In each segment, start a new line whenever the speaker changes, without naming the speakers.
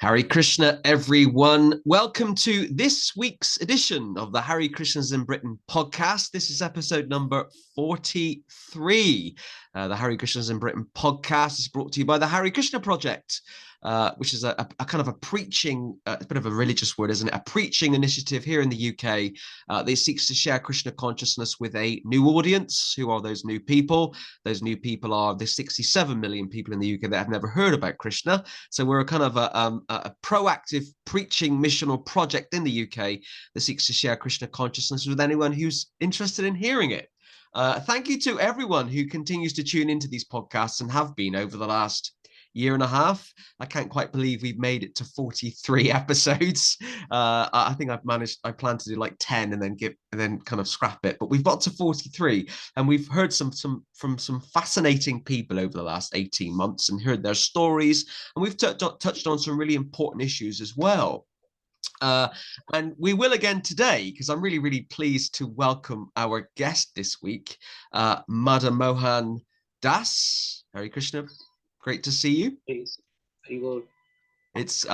Hare Krishna, everyone. Welcome to this week's edition of the Hare Krishnas in Britain podcast. This is episode number 43. The Hare Krishnas in Britain podcast is brought to you by the Hare Krishna Project, which is a kind of a preaching, a bit of a religious word, isn't it? A preaching initiative here in the UK that seeks to share Krishna consciousness with a new audience. Who are those new people? Those new people are the 67 million people in the UK that have never heard about Krishna. So we're a kind of a proactive preaching missional project in the UK that seeks to share Krishna consciousness with anyone who's interested in hearing it. Thank you to everyone who continues to tune into these podcasts and have been over the last year and a half. I can't quite believe we've made it to 43 episodes. I think I plan to do like 10 and then kind of scrap it, but we've got to 43 and we've heard from some fascinating people over the last 18 months and heard their stories, and we've touched on some really important issues as well. And we will again today, because I'm really, really pleased to welcome our guest this week, Madanmohan Das. Hare Krishna. Great to see you.
Please. You will.
It's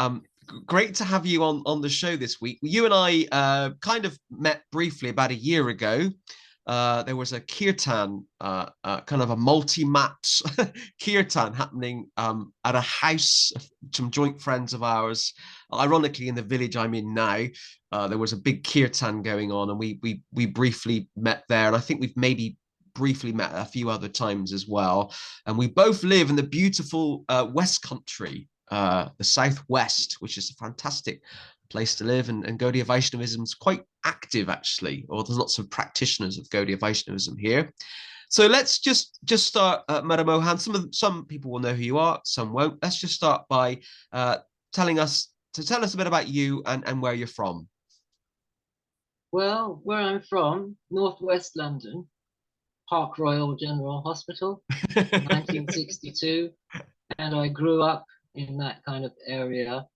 great to have you on the show this week. You and I kind of met briefly about a year ago. There was a kirtan, kind of a multi-mat kirtan happening at a house of some joint friends of ours. Ironically, in the village I'm in now, there was a big kirtan going on, and we briefly met there. And I think we've maybe briefly met a few other times as well. And we both live in the beautiful West Country, the Southwest, which is a fantastic place to live, and Gaudiya Vaishnavism is quite active actually, or there's lots of practitioners of Gaudiya Vaishnavism here. So let's just start, Madanmohan. Some people will know who you are, some won't. Let's just start by tell us a bit about you and where you're from.
Well, where I'm from, northwest London, Park Royal General Hospital, 1962, and I grew up in that kind of area.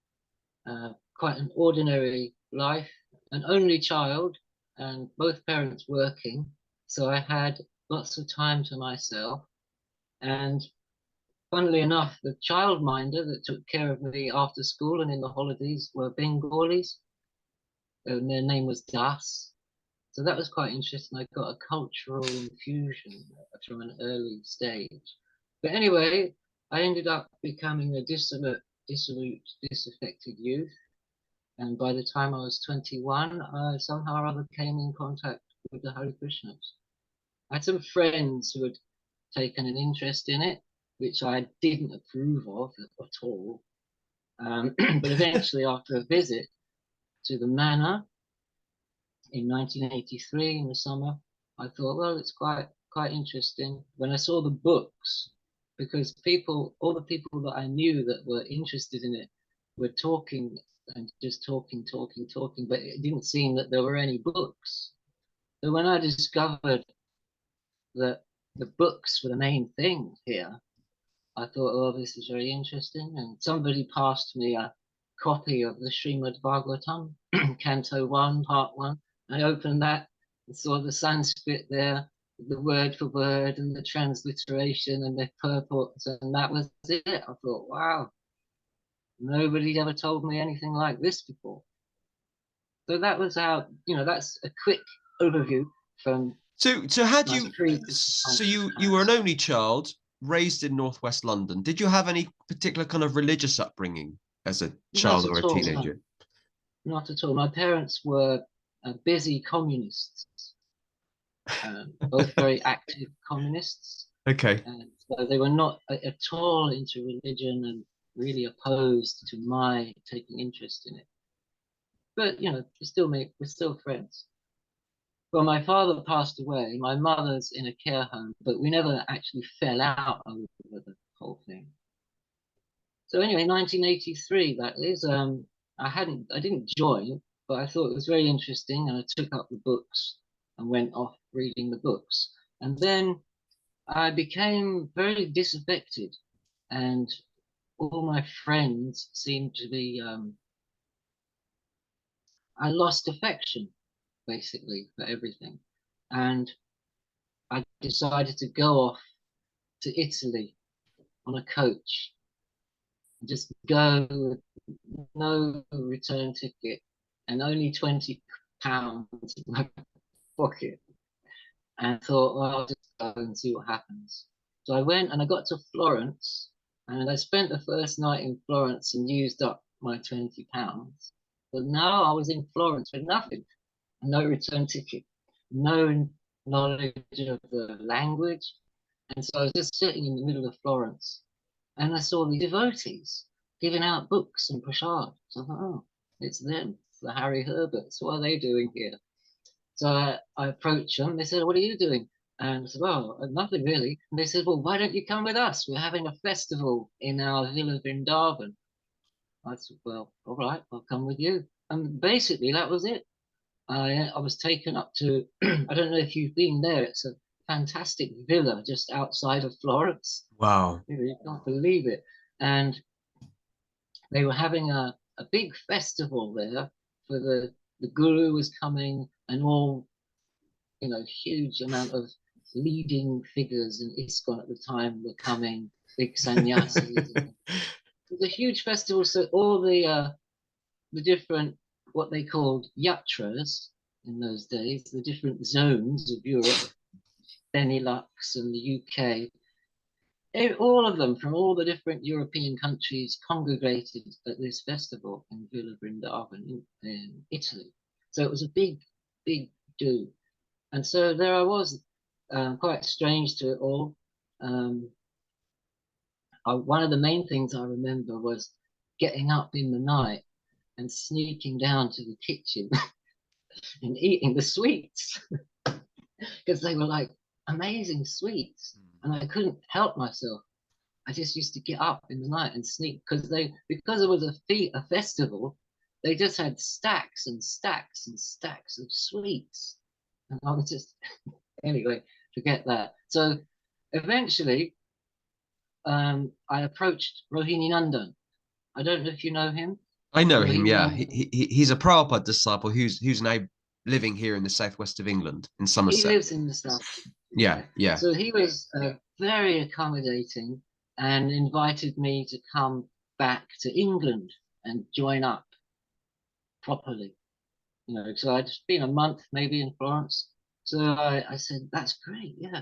Quite an ordinary life, an only child, and both parents working, so I had lots of time to myself. And funnily enough, the childminder that took care of me after school and in the holidays were Bengalis, and their name was Das. So that was quite interesting. I got a cultural infusion from an early stage. But anyway, I ended up becoming a dissolute, disaffected youth. And by the time I was 21, I somehow or other came in contact with the Hare Krishnas. I had some friends who had taken an interest in it, which I didn't approve of at all. But eventually, after a visit to the manor in 1983 in the summer, I thought, well, it's quite interesting. When I saw the books, because all the people that I knew that were interested in it were talking and just talking, but it didn't seem that there were any books. So when I discovered that the books were the main thing here, I thought, oh, this is very interesting. And somebody passed me a copy of the Srimad Bhagavatam, Canto 1, Part 1. I opened that and saw the Sanskrit there, the word for word, and the transliteration and the purports, and that was it. I thought, wow, nobody ever told me anything like this before. So that was how, that's a quick overview from.
So had you? So you were an only child raised in northwest London. Did you have any particular kind of religious upbringing as a child or a teenager?
Not at all. My parents were busy communists, both very active communists.
Okay.
And so they were not at all into religion and really opposed to my taking interest in it. But we're still friends. Well, my father passed away. My mother's in a care home, but we never actually fell out over the whole thing. So anyway, 1983, that is. I didn't join, but I thought it was very interesting, and I took up the books and went off reading the books. And then I became very disaffected, and all my friends seemed to be. I lost affection, basically, for everything. And I decided to go off to Italy on a coach and just go with no return ticket, and only £20 in my pocket. And thought, well, I'll just go and see what happens. So I went and I got to Florence, and I spent the first night in Florence and used up my £20. But now I was in Florence with nothing, no return ticket, no knowledge of the language. And so I was just sitting in the middle of Florence, and I saw the devotees giving out books and prasad. So I thought, oh, it's them, it's the Harry Herberts. What are they doing here? So I approached them. They said, what are you doing? And I said, well, nothing really. And they said, well, why don't you come with us? We're having a festival in our Villa Vrindavan. I said, well, all right, I'll come with you. And basically, that was it. I was taken up to, I don't know if you've been there. It's a fantastic villa just outside of Florence.
Wow.
You can't believe it. And they were having a big festival there for the guru was coming, and all, huge amount of leading figures in ISKCON at the time were coming, big sannyasis. It was a huge festival, so all the different, what they called yatras in those days, the different zones of Europe, Benelux and the UK, all of them from all the different European countries congregated at this festival in Villa Vrindavan in Italy. So it was a big, big do. And so there I was, quite strange to it all. One of the main things I remember was getting up in the night and sneaking down to the kitchen and eating the sweets because they were like amazing sweets, and I couldn't help myself. I just used to get up in the night and sneak because it was a festival. They just had stacks and stacks and stacks of sweets, and I was just anyway, forget that. So eventually, I approached Rohini Nandan. I don't know if you know him.
I know him, yeah. He's a Prabhupada disciple who's now living here in the southwest of England, in Somerset.
He lives in the south.
Yeah, yeah.
So he was very accommodating and invited me to come back to England and join up properly. So I'd just been a month maybe in Florence. So I said, that's great, yeah.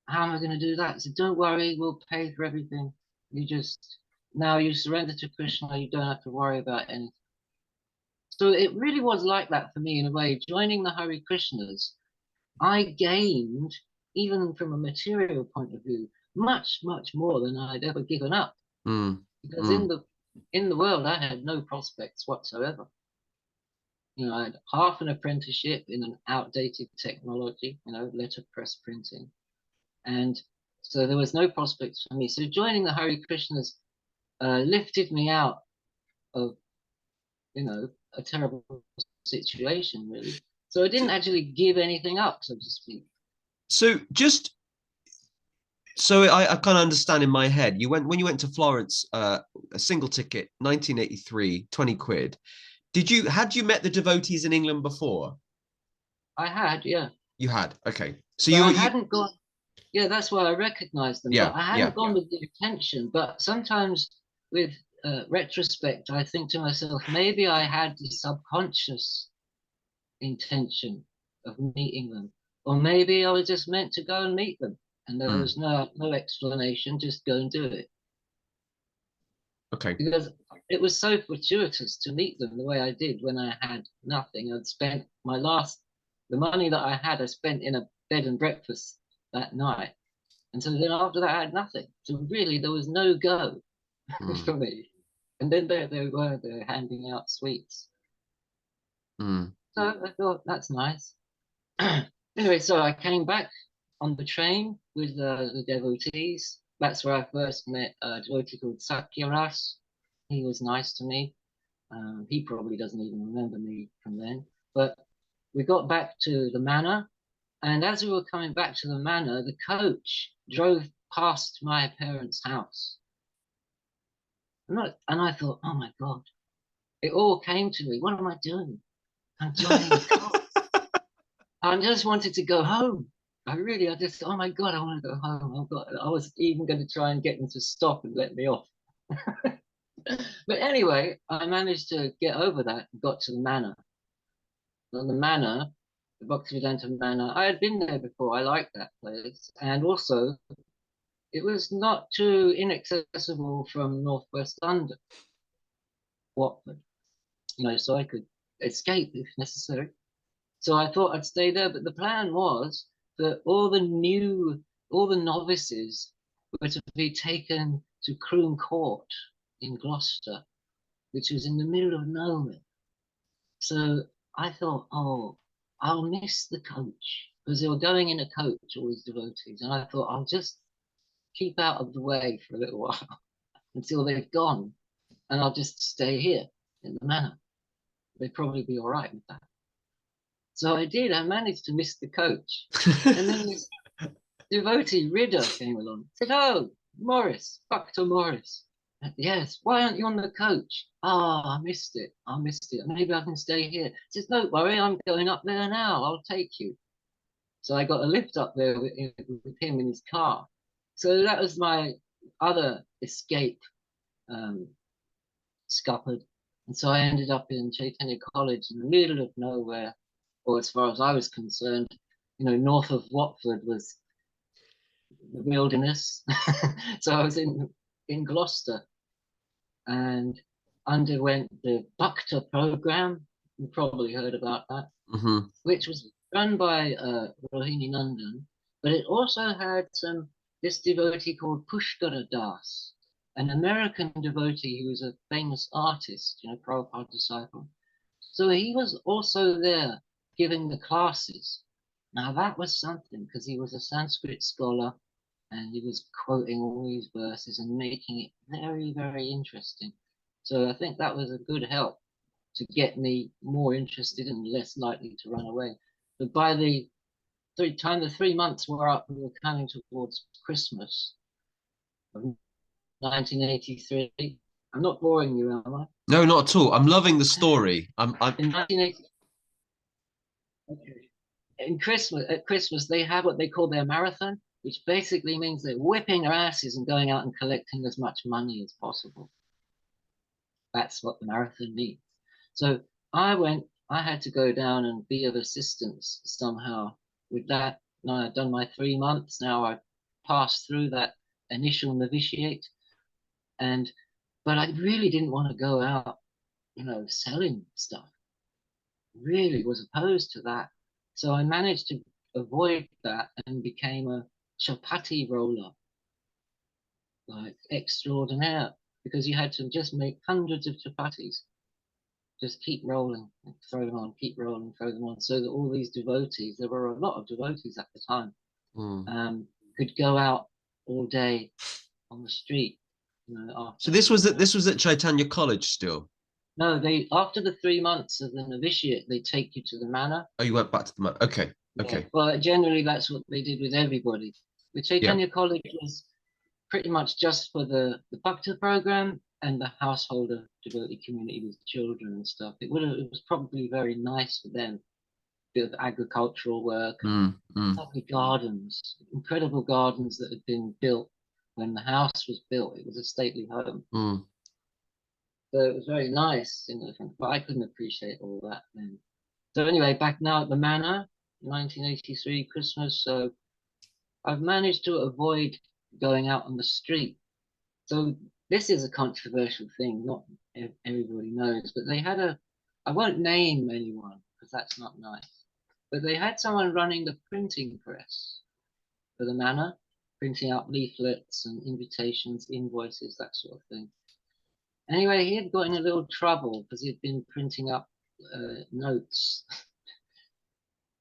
How am I going to do that? I said, don't worry, we'll pay for everything. Now you surrender to Krishna, you don't have to worry about anything. So it really was like that for me in a way. Joining the Hare Krishnas, I gained, even from a material point of view, much, much more than I'd ever given up. Because in the world, I had no prospects whatsoever. I had half an apprenticeship in an outdated technology, letterpress printing. And so there was no prospects for me. So joining the Hare Krishnas lifted me out of, a terrible situation, really. So I didn't actually give anything up, so to speak.
So I kind of understand in my head, when you went to Florence, a single ticket, 1983, 20 quid. Had you met the devotees in England before?
I had, yeah.
You had, okay. So
I hadn't gone. Yeah, that's why I recognized them.
Yeah,
but I hadn't gone with the intention. But sometimes with retrospect, I think to myself, maybe I had the subconscious intention of meeting them, or maybe I was just meant to go and meet them, and there was no explanation, just go and do it.
Okay.
Because it was so fortuitous to meet them the way I did when I had nothing. I'd spent the money that I had, I spent in a bed and breakfast that night. And so then after that, I had nothing. So really, there was no go for me. And then they were handing out sweets. So I thought, that's nice. Anyway, so I came back on the train with the devotees. That's where I first met a devotee called Sakyaras. He was nice to me. He probably doesn't even remember me from then. But we got back to the manor. And as we were coming back to the manor, the coach drove past my parents' house. And I thought, oh my God, it all came to me. What am I doing? I'm joining the cult. I just wanted to go home. Oh my God, I want to go home. I was even going to try and get them to stop and let me off. But anyway, I managed to get over that and got to the manor. And the manor, the Bhaktivedanta Manor, I had been there before. I liked that place. And also, it was not too inaccessible from northwest London, Watford, so I could escape if necessary. So I thought I'd stay there, but the plan was that all the novices were to be taken to Croom Court in Gloucester, which was in the middle of nowhere. So I thought, oh, I'll miss the coach because they were going in a coach, all these devotees. And I thought, I'll just keep out of the way for a little while until they've gone. And I'll just stay here in the manor. They'd probably be all right with that. So I did. I managed to miss the coach. And then this devotee, Ridder, came along. Said, oh, Morris, Dr. Morris. Yes, why aren't you on the coach? Oh, I missed it. I missed it. Maybe I can stay here. He says, don't worry, I'm going up there now. I'll take you. So I got a lift up there with him in his car. So that was my other escape, scuppered. And so I ended up in Chaitanya College in the middle of nowhere, or as far as I was concerned, north of Watford was the wilderness. So I was in Gloucester and underwent the Bhakta program. You probably heard about that, which was run by Rohini Nandan, but it also had this devotee called Pushkara Das, an American devotee who was a famous artist, Prabhupada disciple. So he was also there giving the classes. Now that was something because he was a Sanskrit scholar and he was quoting all these verses and making it very, very interesting. So I think that was a good help to get me more interested and less likely to run away. But by the time the 3 months were up, we were coming towards Christmas of 1983. I'm not boring you, am I?
No, not at all. I'm loving the story.
In 1980, okay. At Christmas, they have what they call their marathon, which basically means they're whipping their asses and going out and collecting as much money as possible. That's what the marathon means. So I had to go down and be of assistance somehow with that. Now I've done my 3 months. Now I've passed through that initial novitiate. But I really didn't want to go out, selling stuff. Really was opposed to that. So I managed to avoid that and became a chapati roller, like extraordinaire, because you had to just make hundreds of chapatis. Just keep rolling, throw them on, keep rolling, throw them on, so that all these devotees, there were a lot of devotees at the time, could go out all day on the street.
So this was at Chaitanya College still?
No, after the 3 months of the novitiate, they take you to the manor.
Oh, you went back to the manor. Okay. Okay.
Yeah. Well, generally that's what they did with everybody. The Chaitanya College was pretty much just for the Bhakta program and the householder devotee community with children and stuff. It was probably very nice for them. Bit of agricultural work, lovely gardens, incredible gardens that had been built when the house was built. It was a stately home. So it was very nice, but I couldn't appreciate all that then. So anyway, back now at the manor, 1983 Christmas. So I've managed to avoid going out on the street. So this is a controversial thing, not everybody knows, but they had I won't name anyone because that's not nice, but they had someone running the printing press for the manor, printing out leaflets and invitations, invoices, that sort of thing. Anyway, he had got in a little trouble because he'd been printing up notes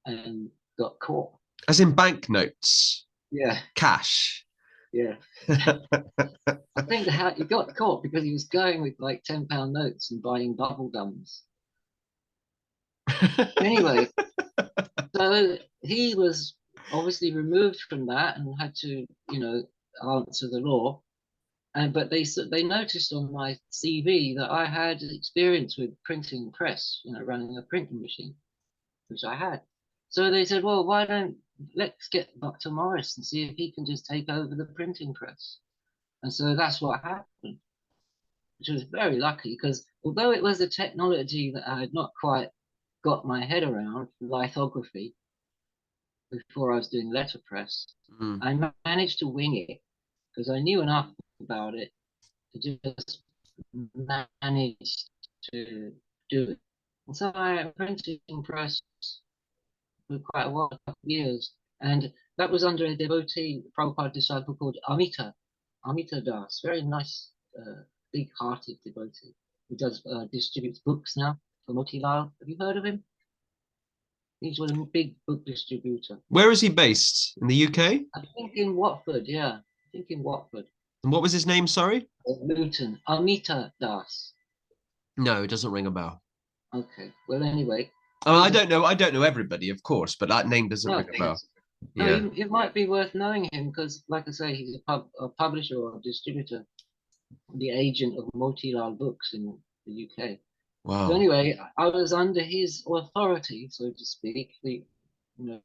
and got caught.
As in banknotes?
Yeah.
Cash?
Yeah. I think he got caught because he was going with like £10 notes and buying bubble gums. Anyway, so he was obviously removed from that and had to, answer the law. But they noticed on my CV that I had experience with printing press, running a printing machine, which I had. So they said, well, let's get Dr. Morris and see if he can just take over the printing press. And so that's what happened. which was very lucky because although it was a technology that I had not quite got my head around, lithography, before I was doing letterpress, I managed to wing it because I knew enough about it to just manage to do it. And so I printed and pressed for quite a while, a couple of years. And that was under a devotee, Prabhupada disciple called Amita Das, very nice, big-hearted devotee. He does distributes books now for Motilal. Have you heard of him? He's a big book distributor.
Where is he based? In the UK?
I think in Watford, yeah. I think in Watford.
And what was his name, sorry?
Luton. Amita Das.
No, it doesn't ring a bell.
Okay. Well, anyway.
I don't know everybody, of course, but that name doesn't ring a bell.
Yeah. No, it might be worth knowing him because, like I say, he's a publisher or a distributor, the agent of Motilal Books in the UK.
Wow.
So anyway, I was under his authority, so to speak. You were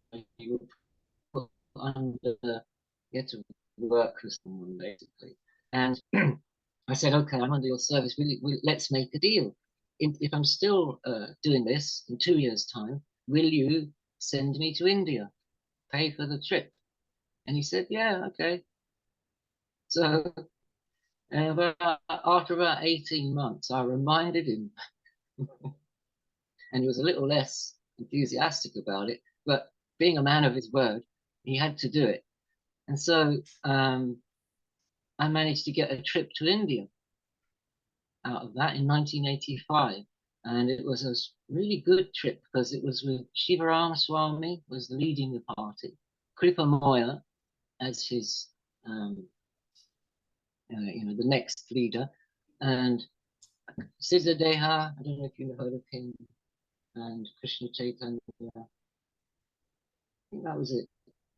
put under, you had to work with someone basically. And I said, okay, I'm under your service. Let's make a deal. If I'm still doing this in 2 years' time, will you send me to India, pay for the trip? And he said, yeah, okay. So after about 18 months, I reminded him, and he was a little less enthusiastic about it, but being a man of his word, he had to do it. And so I managed to get a trip to India out of that in 1985. And it was a really good trip because it was with Shiva Ramaswamy was leading the party, Kripa Moya as his, the next leader, and Siddha Deha, I don't know if you've heard of him, and Krishna Chaitanya. I think that was it.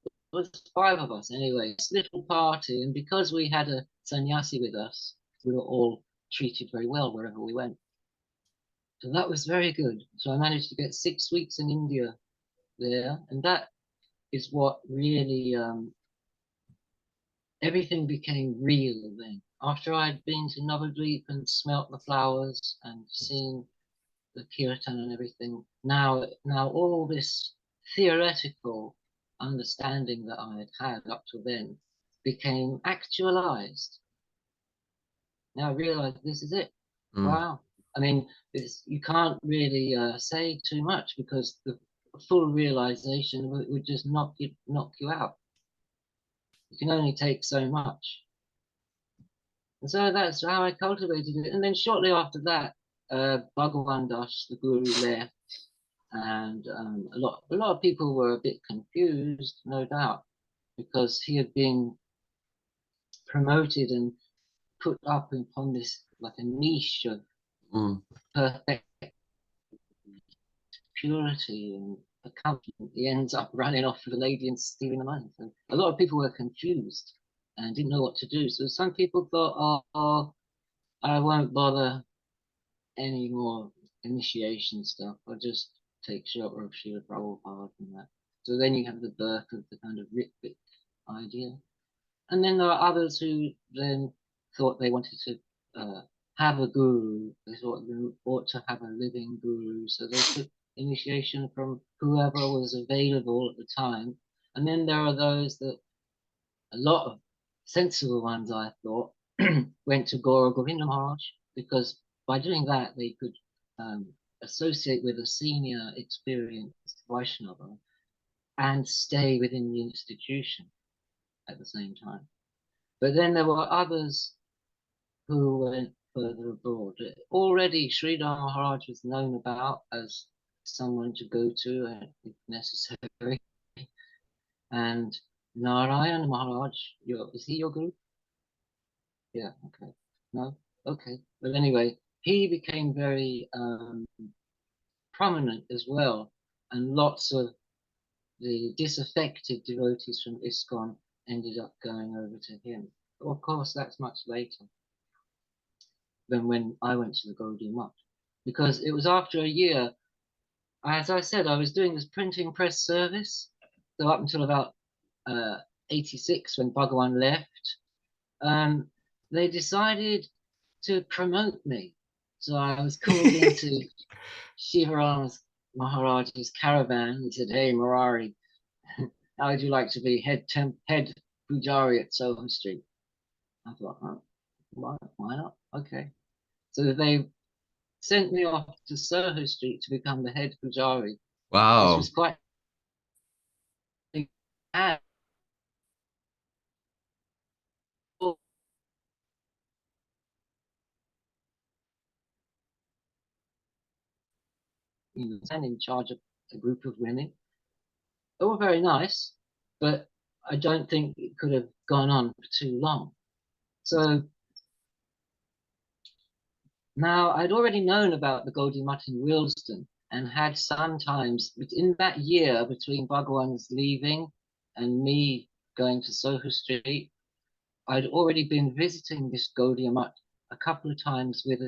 It was 5 of us anyway, this little party, and because we had a sannyasi with us, we were all treated very well wherever we went. So that was very good. So I managed to get 6 weeks in India there, and that is what really, everything became real then. After I'd been to Navadvip and smelt the flowers and seen the kirtan and everything, now all this theoretical understanding that I had up to then became actualized. Now I realize this is it. Wow. I mean, you can't really say too much because the full realization would just knock you out. You can only take so much. And so that's how I cultivated it. And then shortly after that, Bhagavan Das, the guru, left. And a lot of people were a bit confused, no doubt, because he had been promoted and put up upon this like a niche of perfect purity and accomplishment. He ends up running off with a lady and stealing the money. So a lot of people were confused and didn't know what to do. So some people thought, oh, I won't bother any more initiation stuff. I'll just take shelter of Srila Prabhupada and that. So then you have the birth of the kind of Ritvic idea. And then there are others who then thought they wanted to have a guru. They thought they ought to have a living guru. So they took initiation from whoever was available at the time. And then there are those that, a lot of sensible ones, I thought, went to Gaudiya Govinda Maharaj, because by doing that, they could associate with a senior experienced Vaishnava and stay within the institution at the same time. But then there were others who went further abroad. Already Sridhar Maharaj was known about as someone to go to if necessary. And Narayan Maharaj, is he your guru? Yeah, okay. No? Okay. But anyway, he became very prominent as well. And lots of the disaffected devotees from ISKCON ended up going over to him. But of course, that's much later than when I went to the Gaudiya Mission, because it was after a year. As I said, I was doing this printing press service, so up until about 86 when Bhagavan left, they decided to promote me. So I was called into Shivaram Maharaj's caravan. He said, "Hey, Murari, how would you like to be head Pujari at Soho Street?" I thought, oh, why not? Okay. So they sent me off to Soho Street to become the head Pujari, which
Wow.
was quite bad. And in charge of a group of women. They were very nice, but I don't think it could have gone on for too long. So now I'd already known about the Gaudiya Mission in Willesden and had sometimes in that year between Bhagwan's leaving and me going to Soho Street, I'd already been visiting this Gaudiya Mission a couple of times with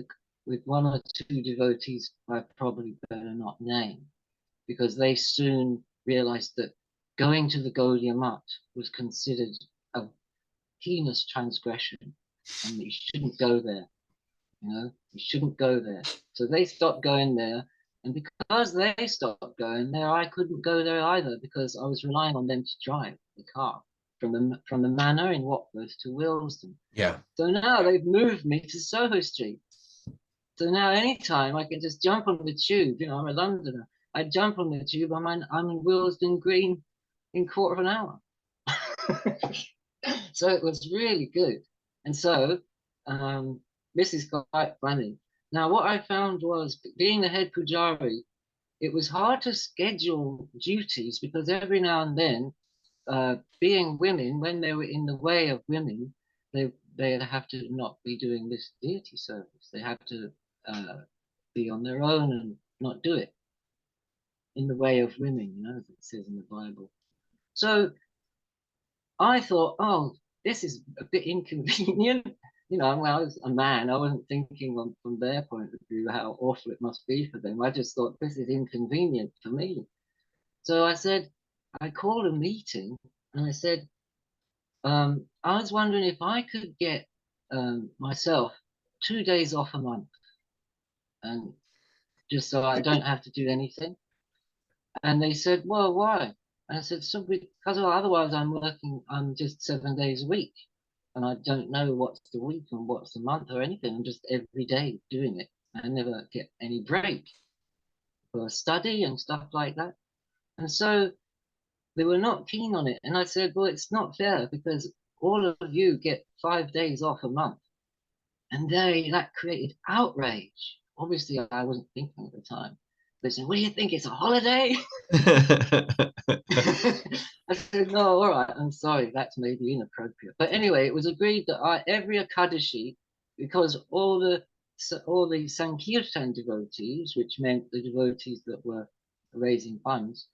one or two devotees I probably better not name, because they soon realized that going to the Gaudiya Mission was considered a heinous transgression and you shouldn't go there. You shouldn't go there. So they stopped going there. And because they stopped going there, I couldn't go there either because I was relying on them to drive the car from the manor in Watford to Willesden.
Yeah.
So now they've moved me to Soho Street. So now anytime I can just jump on the tube, I'm a Londoner. I jump on the tube, I'm in Willesden Green in quarter of an hour. So it was really good. And so this is quite funny. Now, what I found was being the head Pujari, it was hard to schedule duties because every now and then, being women, when they were in the way of women, they'd have to not be doing this deity service. They had to be on their own and not do it in the way of women, as it says in the Bible. So I thought, oh, this is a bit inconvenient. When I was a man, I wasn't thinking from their point of view how awful it must be for them. I just thought this is inconvenient for me. So I called a meeting and I said, I was wondering if I could get myself 2 days off a month, and just so I don't have to do anything. And they said, well, why? And I said, so because otherwise I'm just 7 days a week. And I don't know what's the week and what's the month or anything. I'm just every day doing it. I never get any break for study and stuff like that. And so they were not keen on it. And I said, well, it's not fair because all of you get 5 days off a month. And that created outrage. Obviously, I wasn't thinking at the time. They said, what do you think? It's a holiday? I said, no, all right, I'm sorry, that's maybe inappropriate. But anyway, it was agreed that every Ekadashi, because all the Sankirtan devotees, which meant the devotees that were raising funds,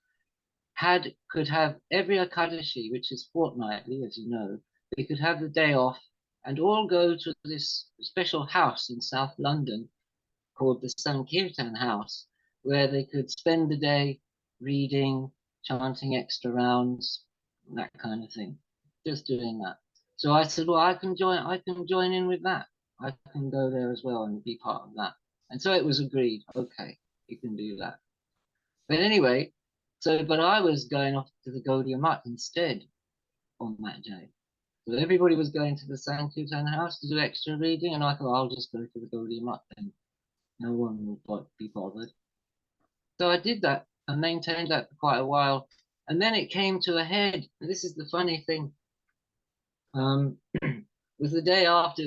could have every Ekadashi, which is fortnightly, as you know, they could have the day off and all go to this special house in South London called the Sankirtan House, where they could spend the day reading, chanting extra rounds, that kind of thing, just doing that. So I said, well, I can join in with that. I can go there as well and be part of that. And so it was agreed, okay, you can do that. But anyway, but I was going off to the Gaudiya Mission instead on that day. So everybody was going to the Sankirtan house to do extra reading, and I thought, I'll just go to the Gaudiya Mission and no one would be bothered. So I did that and maintained that for quite a while. And then it came to a head. And this is the funny thing. It was the day after,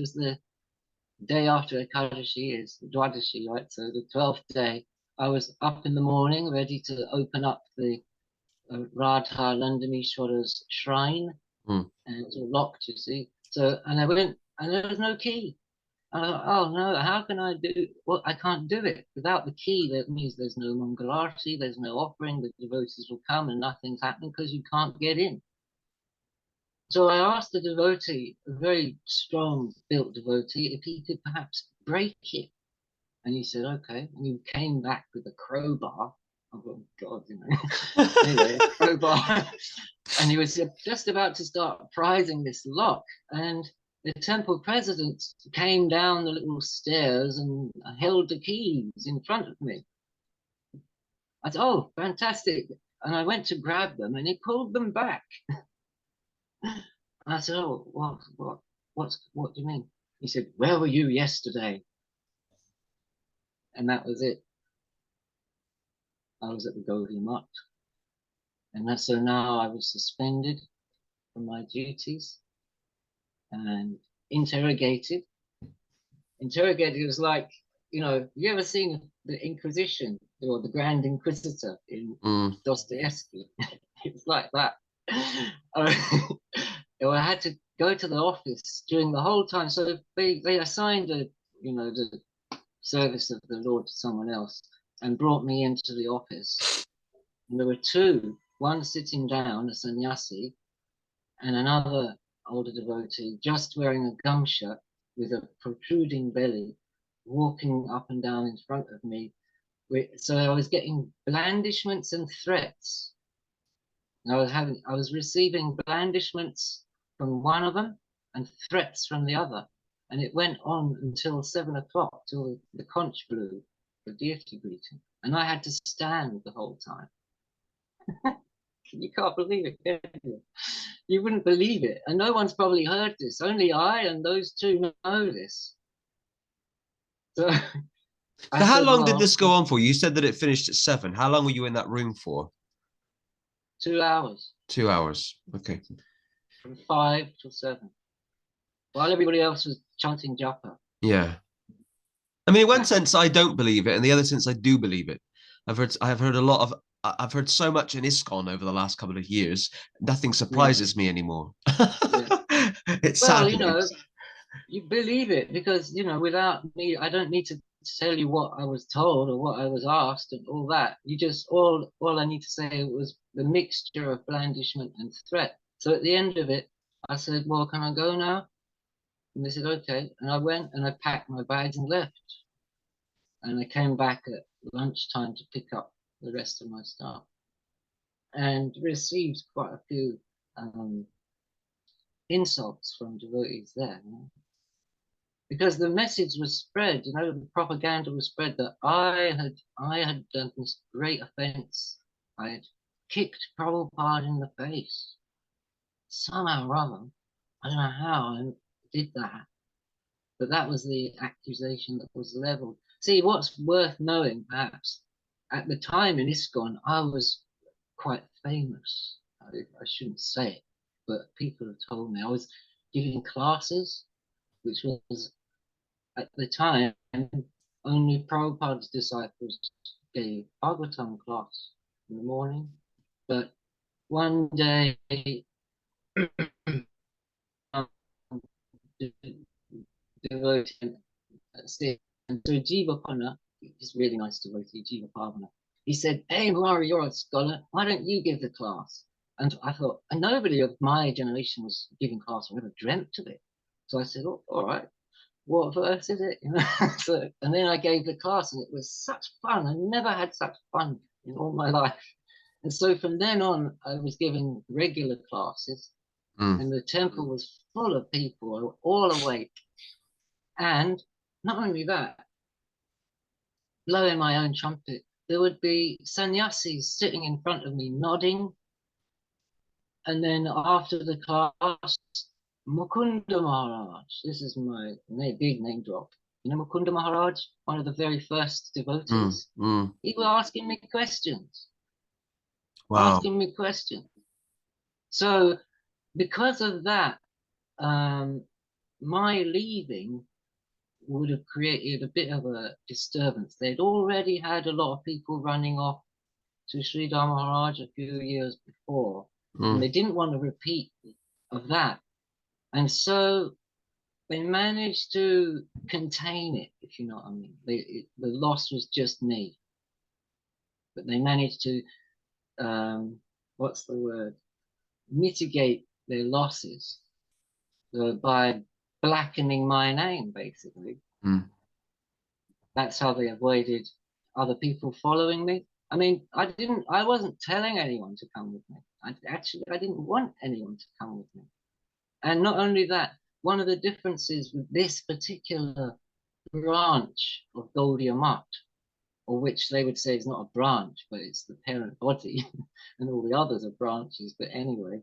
Ekadashi is Dwadashi, right? So the 12th day, I was up in the morning ready to open up the Radha Landamishwara's shrine. And it was all locked, you see. So, and I went, and there was no key. I thought, oh no, how can I do? Well, I can't do it without the key. That means there's no Mangalarti, there's no offering, the devotees will come and nothing's happening because you can't get in. So I asked the devotee, a very strong built devotee, if he could perhaps break it. And he said, okay. And he came back with a crowbar. Oh God, anyway, a crowbar. And he was just about to start prizing this lock. And the temple president came down the little stairs and held the keys in front of me. I said, "Oh, fantastic." And I went to grab them and he pulled them back. I said, "Oh, what do you mean?" He said, "Where were you yesterday?" And that was it. I was at the Gaudiya Mission. And so now I was suspended from my duties and interrogated. Interrogated was like, you ever seen the Inquisition or the Grand Inquisitor in Dostoevsky? It's like that. I had to go to the office during the whole time. So they assigned the service of the Lord to someone else and brought me into the office. And there were two, one sitting down, a sannyasi, and another older devotee, just wearing a gum shirt with a protruding belly, walking up and down in front of me. So I was getting blandishments and threats. I was receiving blandishments from one of them and threats from the other. And it went on until 7 o'clock, till the conch blew, the deity greeting. And I had to stand the whole time. You can't believe it, can you? You wouldn't believe it. And no one's probably heard this. Only I and those two know this. So,
how long did this go on for? You said that it finished at 7. How long were you in that room for?
2 hours.
2 hours. Okay.
From 5 till 7. While everybody else was chanting japa.
Yeah. I mean, in one sense, I don't believe it. And the other sense, I do believe it. I've heard so much in ISKCON over the last couple of years. Nothing surprises me anymore. It's
well,
sad.
You believe it because, without me, I don't need to tell you what I was told or what I was asked and all that. You just, all I need to say was the mixture of blandishment and threat. So at the end of it, I said, "Well, can I go now?" And they said, "Okay." And I went and I packed my bags and left. And I came back at lunchtime to pick up the rest of my stuff and received quite a few insults from devotees there. Because the message was spread, the propaganda was spread that I had done this great offense. I had kicked Prabhupada in the face. Somehow or other, I don't know how I did that, but that was the accusation that was leveled. See, what's worth knowing, perhaps, at the time in ISKCON, I was quite famous. I shouldn't say it, but people have told me I was giving classes, which was, at the time, only Prabhupada's disciples gave Bhagavatam class in the morning. But one day, devotee, and so Jiva Pana, he's really nice devotee, Jiva Pavana, he said, "Hey, Mari, you're a scholar. Why don't you give the class?" And I thought, and nobody of my generation was giving class. I never dreamt of it. So I said, "Oh, all right. What verse is it?" So, and then I gave the class, and it was such fun. I never had such fun in all my life. And so from then on, I was giving regular classes, and the temple was full of people, all awake. And not only that, blowing my own trumpet, there would be sannyasis sitting in front of me, nodding. And then after the class, Mukunda Maharaj, this is my big name drop. Mukunda Maharaj, one of the very first devotees, he was asking me questions.
Wow.
Asking me questions. So because of that, my leaving would have created a bit of a disturbance. They'd already had a lot of people running off to Sridhar Maharaj a few years before, and they didn't want a repeat of that. And so they managed to contain it, if you know what I mean. The loss was just me. But they managed to, mitigate their losses by blackening my name, basically. That's how they avoided other people following me. I mean, I wasn't telling anyone to come with me. I didn't want anyone to come with me. And not only that, one of the differences with this particular branch of Gaudiya Mat, or which they would say is not a branch, but it's the parent body, and all the others are branches, but anyway,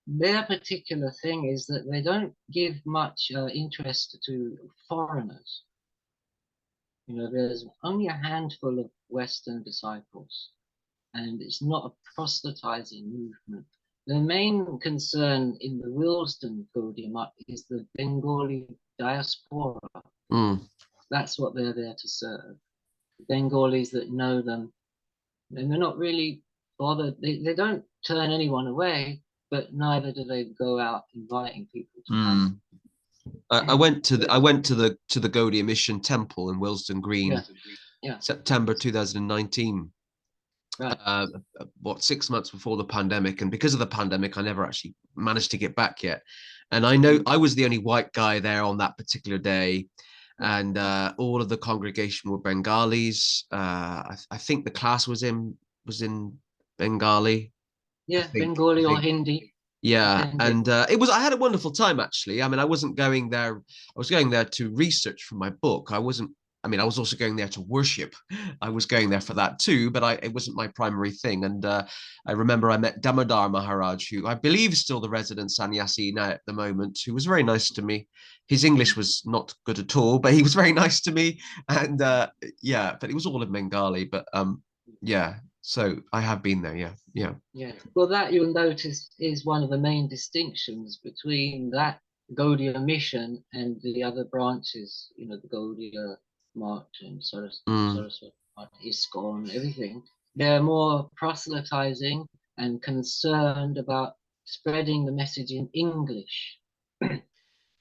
their particular thing is that they don't give much interest to foreigners. You know, there's only a handful of Western disciples, and it's not a proselytizing movement. The main concern in the Willesden Gaudiya Mat is the Bengali diaspora. That's what they're there to serve. Bengalis that know them, and they're not really bothered. They don't turn anyone away, but neither do they go out inviting people to come.
I went to the Gaudiya Mission temple in Willesden Green, September 2019. Right. 6 months before the pandemic, and because of the pandemic, I never actually managed to get back yet. And I know I was the only white guy there on that particular day, and all of the congregation were Bengalis. I think the class was in Bengali.
Yeah, Bengali or Hindi.
Yeah, and I had a wonderful time, actually. I mean, I wasn't going there. I was going there to research for my book. I was also going there to worship. I was going there for that too, but it wasn't my primary thing. And I remember I met Damodar Maharaj, who I believe is still the resident sannyasi now at the moment, who was very nice to me. His English was not good at all, but he was very nice to me. And but it was all in Bengali. But so I have been there, yeah.
Well, that you'll notice is one of the main distinctions between that Gaudiya Mission and the other branches. You know, the Gaudiya Mat and Saraswati Mat, ISKCON, everything. They're more proselytizing and concerned about spreading the message in English.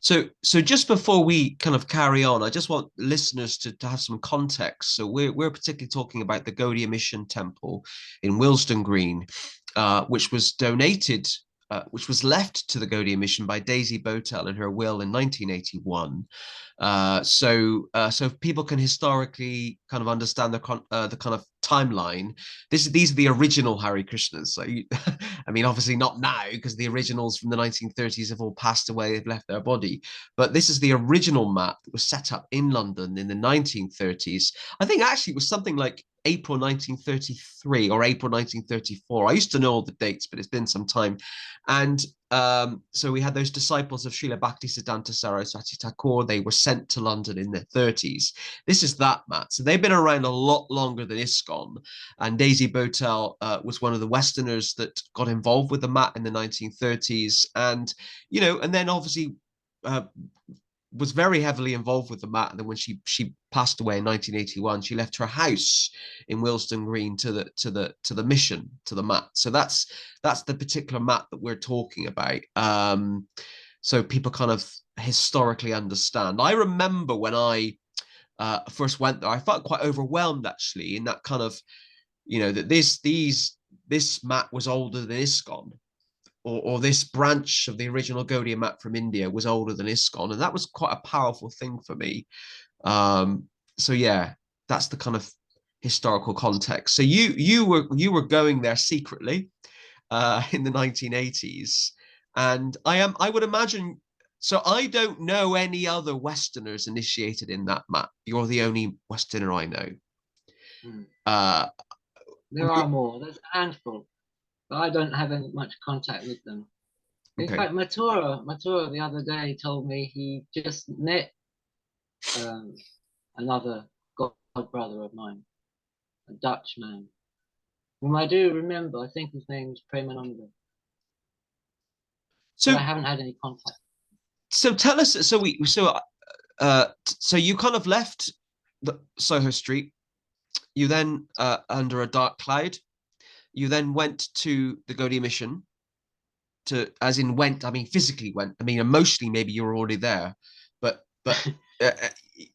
So just before we kind of carry on, I just want listeners to have some context. So we're particularly talking about the Gaudiya Mission Temple in Willesden Green, which was donated, which was left to the Gaudiya Mission by Daisy Botel in her will in 1981. So people can historically kind of understand the kind of timeline. These are the original Hare Krishnas. So I mean, obviously not now, because the originals from the 1930s have all passed away, they've left their body. But this is the original mat that was set up in London in the 1930s. I think actually it was something like April 1933 or April 1934. I used to know all the dates, but it's been some time. And so we had those disciples of Srila Bhakisiddhanta Saraswati Thakur. They were sent to London in their 30s. This is that mat. So they've been around a lot longer than ISKCON. And Daisy Botel was one of the Westerners that got involved with the mat in the 1930s. And, you know, and then obviously was very heavily involved with the mat. And then when she passed away in 1981, she left her house in Willesden Green to the mission, to the mat. So that's the particular mat that we're talking about. So people kind of historically understand. I remember when I first went there, I felt quite overwhelmed actually in that kind of, you know, that this mat was older than ISKCON. Or this branch of the original Gaudiya mat from India was older than ISKCON, and that was quite a powerful thing for me. So yeah, that's the kind of historical context. So you were going there secretly in the 1980s, and I would imagine. So I don't know any other Westerners initiated in that mat. You're the only Westerner I know.
There are more. There's a handful. But I don't have much contact with them. In fact, Matura the other day told me he just met another god brother of mine, a Dutch man, whom I do remember. I think his name is Premananda. So I haven't had any contact.
So tell us. So you kind of left the Soho Street. You then under a dark cloud. You then went to the Gaudiya Mission, physically went. I mean, emotionally, maybe you were already there, but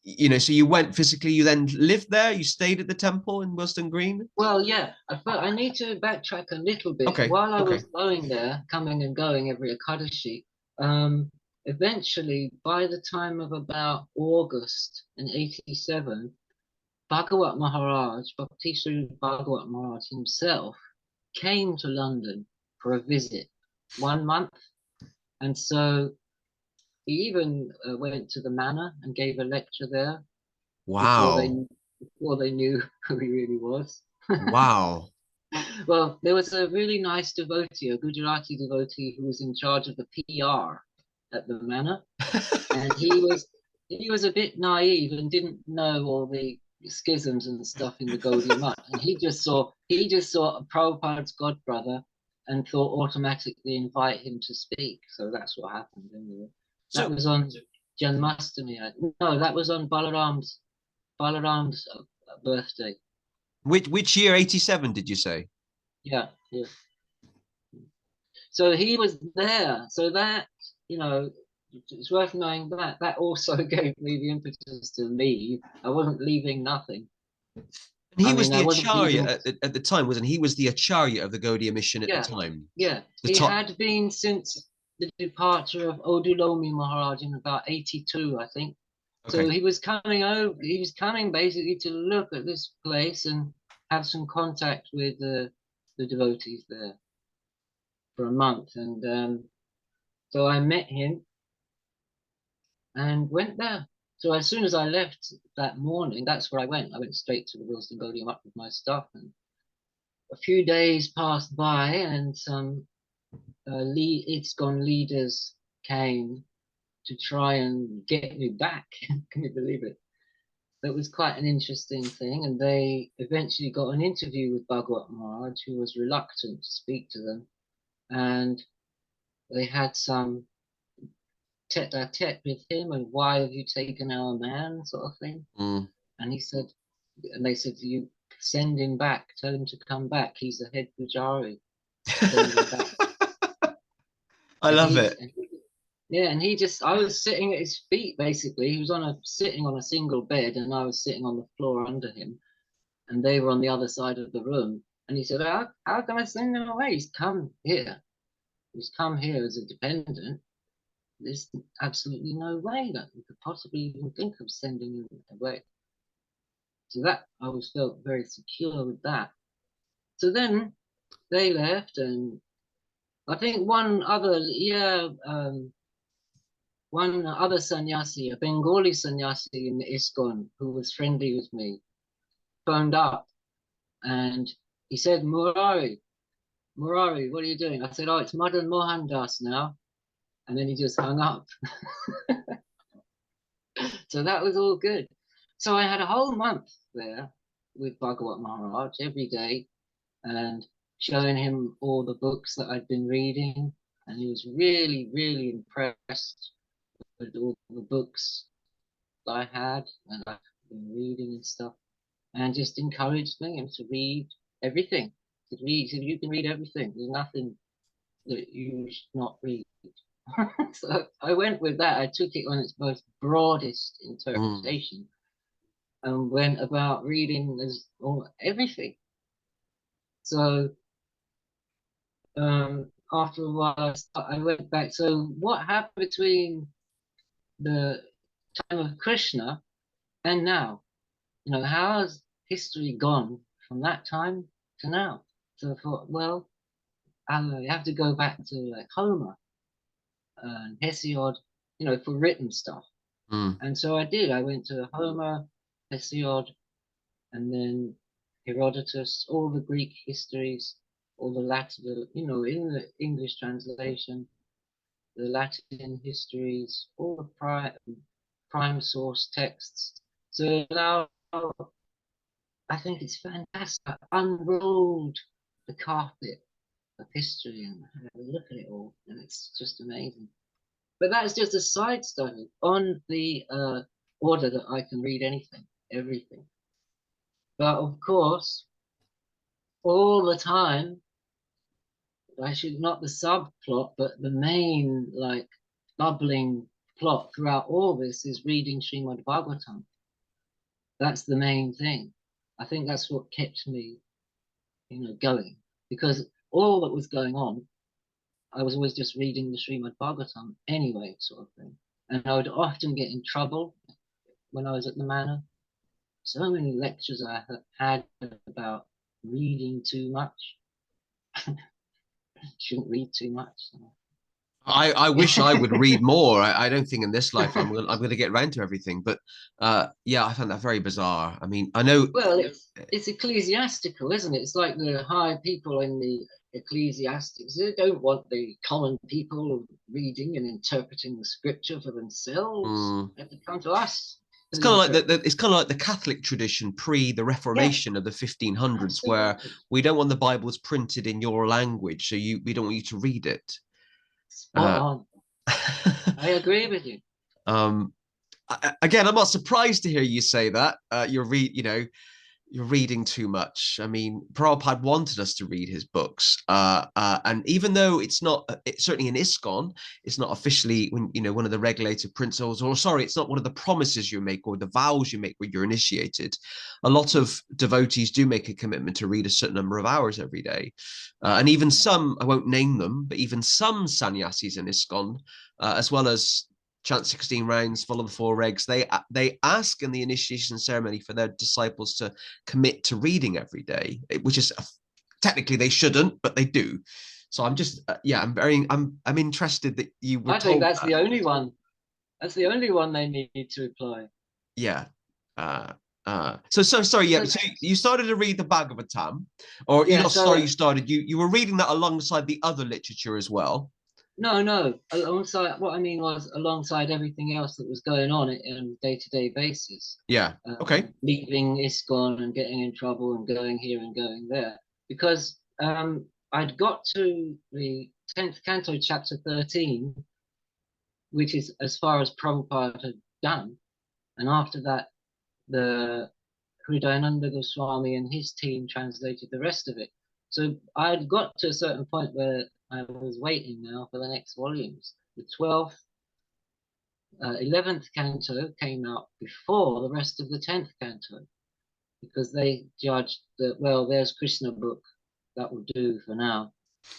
you know, so you went physically. You then lived there. You stayed at the temple in Willesden Green.
Well, yeah, but I need to backtrack a little bit. Okay. While I was going there, coming and going every Ekadashi, eventually, by the time of about August in '87, Bhagavat Maharaj, Bhagavat Maharaj himself, came to London for a visit 1 month, and so he even went to the manor and gave a lecture there before
Wow.
they knew who he really was.
Wow.
Well, there was a really nice devotee, a Gujarati devotee, who was in charge of the PR at the manor, and he was a bit naive and didn't know all the schisms and stuff in the Gaudiya Mission, and he just saw Prabhupada's godbrother and thought automatically invite him to speak. So that's what happened anyway. That
So
was on Janmashtami. No, that was on Balaram's birthday.
which year? 87, did you say?
Yeah, yeah. So he was there. So that, you know, it's worth knowing that. That also gave me the impetus to leave. I wasn't leaving nothing.
And he
I
was
mean,
the
I wasn't leaving.
acharya at the time, wasn't he? He was the acharya of the Gaudiya Mission at the
Yeah,
time.
yeah.
The
He
top.
had been since the departure of Odulomi Maharaj in about 82, I think. So
Okay.
he was coming over. He was coming basically to look at this place and have some contact with the devotees there for a month. And so I met him and went there. So as soon as I left that morning, that's where I went. I went straight to the Wilson Gaudium up with my stuff, and a few days passed by, and some ISKCON leaders came to try and get me back. Can you believe it? That was quite an interesting thing, and they eventually got an interview with Bhagavat Maharaj, who was reluctant to speak to them, and they had some tete-a-tete with him, and why have you taken our man, sort of thing.
Mm.
And they said, you send him back, tell him to come back. He's the head pujari. Send him back.
I love it.
Yeah, and I was sitting at his feet basically. He was sitting on a single bed, and I was sitting on the floor under him, and they were on the other side of the room. And he said, how can I send him away? He's come here. He's come here as a dependent. There's absolutely no way that we could possibly even think of sending him away. So that I always felt very secure with that. So then they left, and I think one other sannyasi, a Bengali sannyasi in the ISKCON who was friendly with me, phoned up and he said, Murari, what are you doing? I said, oh, it's Madanmohan Das now. And then he just hung up. So that was all good. So I had a whole month there with Bhagavat Maharaj every day and showing him all the books that I'd been reading. And he was really, really impressed with all the books that I had and I've been reading and stuff, and just encouraged me to read everything. To read, so you can read everything. There's nothing that you should not read. So I went with that. I took it on its most broadest interpretation and went about reading everything. So after a while, I went back. So what happened between the time of Krishna and now? You know, how has history gone from that time to now? So I thought, well, I have to go back to like Homer and Hesiod, you know, for written stuff. And so I did. I went to Homer, Hesiod, and then Herodotus, all the Greek histories, all the Latin, you know, in the English translation, the Latin histories, all the prime source texts. So now I think it's fantastic. I unrolled the carpet of history and had a look at it all, and it's just amazing. But that's just a side study on the order that I can read anything, everything. But of course, all the time, I should not the subplot, but the main like bubbling plot throughout all this is reading Srimad Bhagavatam. That's the main thing. I think that's what kept me, you know, going, because all that was going on, I was always just reading the Srimad Bhagavatam anyway, sort of thing. And I would often get in trouble when I was at the manor. So many lectures I had about reading too much. Shouldn't read too much.
I wish I would read more. I don't think in this life I'm going to get around to everything. But yeah, I found that very bizarre. I mean, I know.
Well, it's ecclesiastical, isn't it? It's like the high people in the ecclesiastics. They don't want the common people reading and interpreting the scripture for themselves.
Mm,
They have to come to us.
it's kind of like it's kind of like the Catholic tradition pre the Reformation of the 1500s, where
Absolutely.
we don't want the Bibles printed in your language, so we don't want you to read it.
Spot on. I agree with you.
Again, I'm not surprised to hear you say that. You're reading too much. I mean, Prabhupada wanted us to read his books, and even though it's not, certainly in ISKCON, it's not officially one of the regulated principles, or sorry, it's not one of the promises you make or the vows you make when you're initiated. A lot of devotees do make a commitment to read a certain number of hours every day, and even some, I won't name them, but even some sannyasis in ISKCON, as well as chant 16 rounds, follow the 4 regs. They ask in the initiation ceremony for their disciples to commit to reading every day, which is technically they shouldn't, but they do. So I'm just I'm interested that you were
I think
told
that's
that.
the only one. That's the only one they need to apply.
Yeah. So sorry. Yeah. So you started to read the Bhagavatam, or
Yeah,
you started. You were reading that alongside the other literature as well.
No. Alongside, what I mean was alongside everything else that was going on a day-to-day basis.
Yeah. Okay.
Leaving ISKCON and getting in trouble and going here and going there. Because I'd got to the 10th canto, chapter 13, which is as far as Prabhupada had done. And after that, the Hridayananda Goswami and his team translated the rest of it. So I'd got to a certain point where I was waiting now for the next volumes. The 11th canto came out before the rest of the 10th canto because they judged that, well, there's Krishna book, that will do for now,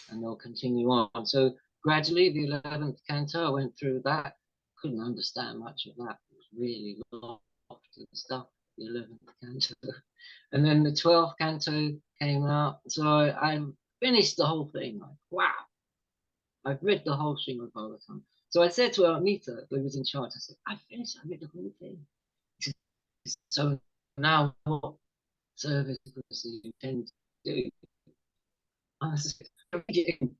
and they'll continue on. So gradually, the 11th canto, I went through that, couldn't understand much of that. It was really lofty stuff, the 11th canto. And then the 12th canto came out. So I finished the whole thing. Like, wow, I've read the whole Srimad Bhagavatam. So I said to Amita, who was in charge, I said, I finished, I read the whole thing. Said, so now what service does he intend to do? I said, reading.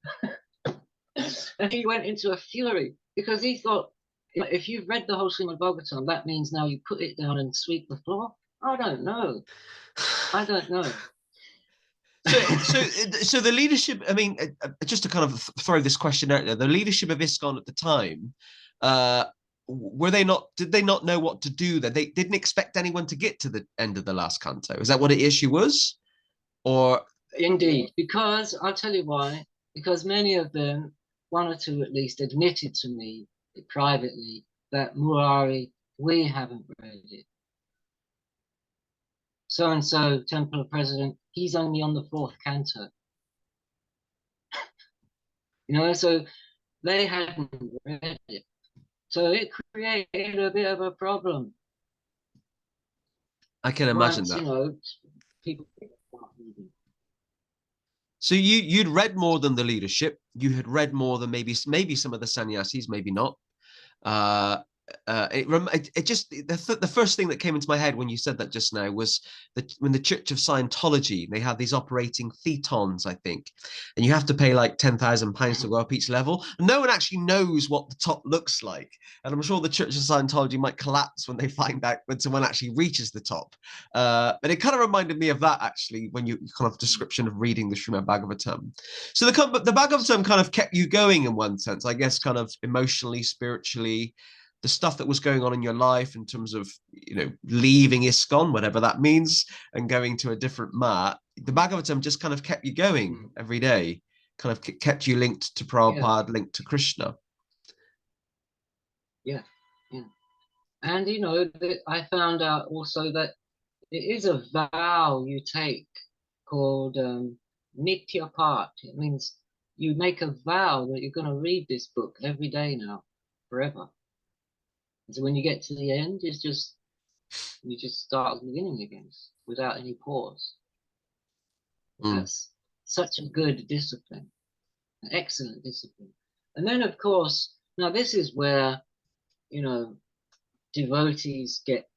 And he went into a fury because he thought, if you've read the whole Srimad Bhagavatam, that means now you put it down and sweep the floor. I don't know.
So the leadership, I mean, just to kind of throw this question out there, the leadership of ISKCON at the time, did they not know what to do there? They didn't expect anyone to get to the end of the last canto. Is that what the issue was? Or
indeed, because I'll tell you why, because many of them, one or two at least, admitted to me privately that Murari, we haven't read it. So-and-so temple president, he's only on the 4th canto. So they hadn't read it. So it created a bit of a problem.
I can imagine that.
People.
So you'd read more than the leadership. You had read more than maybe some of the sannyasis, maybe not. It just the first thing that came into my head when you said that just now was that when the Church of Scientology, they have these operating thetons, I think, and you have to pay like £10,000 to go up each level. And no one actually knows what the top looks like, and I'm sure the Church of Scientology might collapse when they find out when someone actually reaches the top. But it kind of reminded me of that actually when you kind of description of reading the Srimad Bhagavatam. So the Bhagavatam kind of kept you going in one sense, I guess, kind of emotionally, spiritually. The stuff that was going on in your life in terms of, leaving ISKCON, whatever that means, and going to a different mat, the Bhagavatam just kind of kept you going every day, kind of kept you linked to Prabhupada, linked to Krishna.
Yeah. And, I found out also that it is a vow you take called Nitya Part. It means you make a vow that you're going to read this book every day now, forever. So when you get to the end, you just start at the beginning again without any pause. That's such a good discipline, an excellent discipline. And then, of course, now this is where, you know, devotees get,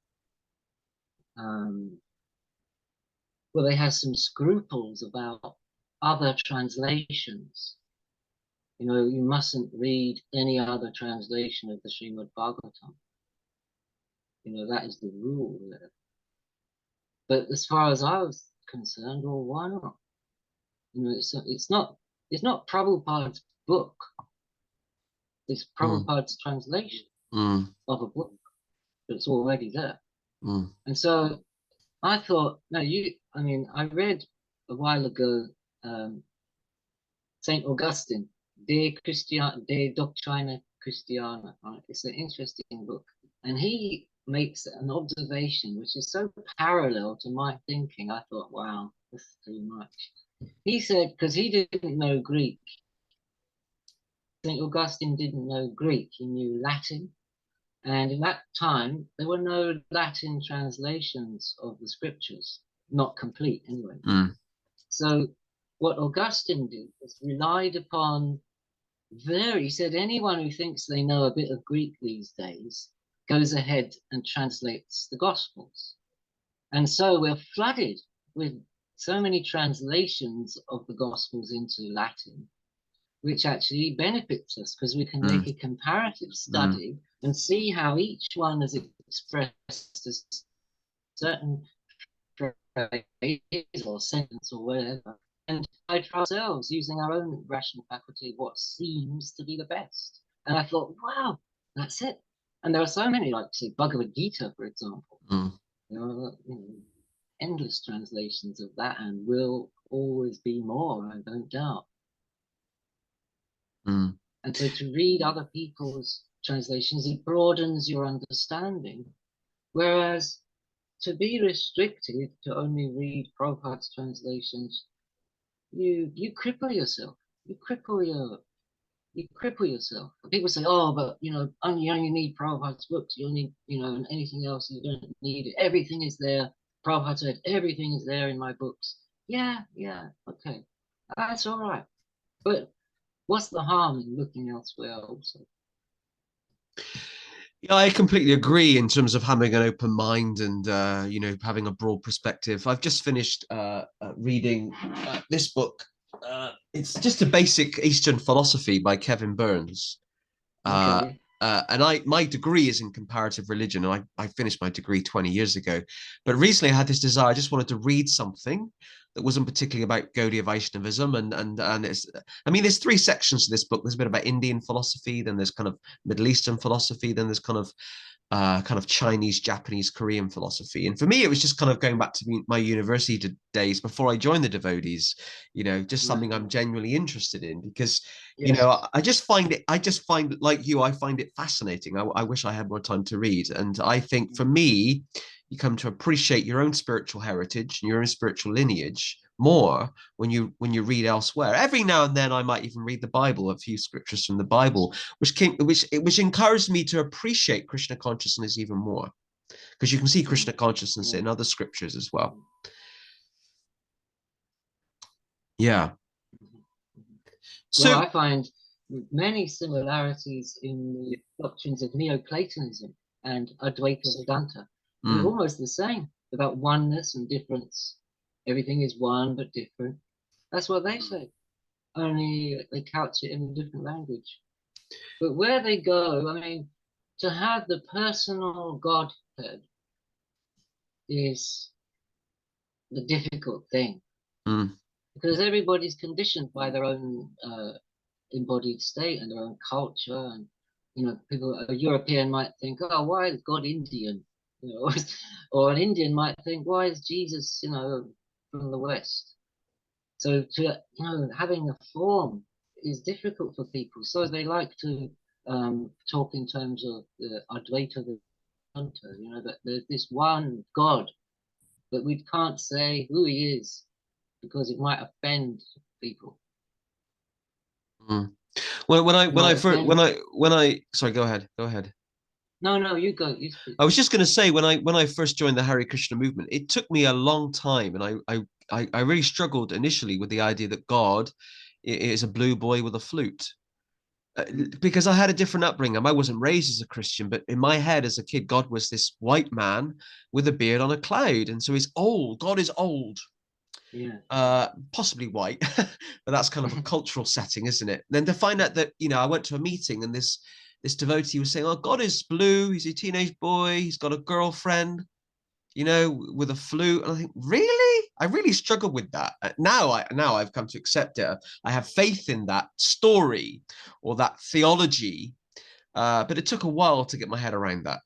well, they have some scruples about other translations. You know, you mustn't read any other translation of the Srimad Bhagavatam. You know, that is the rule there. But as far as I was concerned, well, why not? You know, it's not Prabhupada's book. It's Prabhupada's translation of a book that's already there. And so I thought, no, I mean, I read a while ago St. Augustine, De Doctrina Christiana. Right? It's an interesting book. And he makes an observation which is so parallel to my thinking. I thought, wow, this is too much. He said, because he didn't know Greek, St. Augustine didn't know Greek, he knew Latin. And in that time, there were no Latin translations of the scriptures, not complete anyway. So what Augustine did was relied upon he said, anyone who thinks they know a bit of Greek these days goes ahead and translates the Gospels. And so we're flooded with so many translations of the Gospels into Latin, which actually benefits us because we can make a comparative study and see how each one has expressed a certain phrase or sentence or whatever, and try for ourselves using our own rational faculty what seems to be the best. And I thought, wow, that's it. And there are so many, like say Bhagavad Gita, for example. There are endless translations of that, and will always be more, I don't doubt. And so to read other people's translations, it broadens your understanding. Whereas to be restricted to only read Prabhupada's translations, you cripple yourself. You cripple yourself. People say, oh, but you know, you only need Prabhupada's books. You only, you know, and anything else you don't need it. Everything is there. Prabhupada said, everything is there in my books. Yeah, okay. That's all right. But what's the harm in looking elsewhere also?
Yeah, I completely agree in terms of having an open mind and, you know, having a broad perspective. I've just finished reading this book. It's just a basic Eastern philosophy by Kevin Burns.
Okay.
And my degree is in comparative religion, and I finished my degree 20 years ago. But recently I had this desire, I just wanted to read something that wasn't particularly about Gaudiya Vaishnavism. And it's, I mean, there's three sections to this book. There's a bit about Indian philosophy, then there's kind of Middle Eastern philosophy, then there's kind of Chinese, Japanese, Korean philosophy. And for me, it was just kind of going back to my university days before I joined the devotees, you know, just something I'm genuinely interested in because, you know, I just find like you, I find it fascinating. I wish I had more time to read. And I think for me, you come to appreciate your own spiritual heritage and your own spiritual lineage more when you read elsewhere. Every now and then I might even read the Bible, a few scriptures from the Bible, which encouraged me to appreciate Krishna consciousness even more, because you can see Krishna consciousness in other scriptures as well. Yeah. So
well, I find many similarities in the doctrines of Neoplatonism and Advaita Vedanta. They're almost the same about oneness and difference. Everything is one but different. That's what they say. Only they couch it in a different language. But where they go, I mean, to have the personal Godhead is the difficult thing. Because everybody's conditioned by their own embodied state and their own culture. And, you know, a European might think, oh, why is God Indian? You know, or an Indian might think, why is Jesus, you know, from the West? So to, you know, having a form is difficult for people. So they like to talk in terms of the Advaita Vedanta, you know, that there's this one God, but we can't say who he is because it might offend people.
Well, sorry, go ahead.
No, you go. You speak.
I was just going to say, when I first joined the Hare Krishna movement, it took me a long time, and I really struggled initially with the idea that God is a blue boy with a flute. because I had a different upbringing. I wasn't raised as a Christian, but in my head as a kid, God was this white man with a beard on a cloud. And so he's old. God is old.
Yeah.
Possibly white, but that's kind of a cultural setting, isn't it? Then to find out that, I went to a meeting and this devotee was saying, oh, God is blue. He's a teenage boy. He's got a girlfriend, with a flute. And I think, really? I really struggled with that. Now I've come to accept it. I have faith in that story or that theology, but it took a while to get my head around that.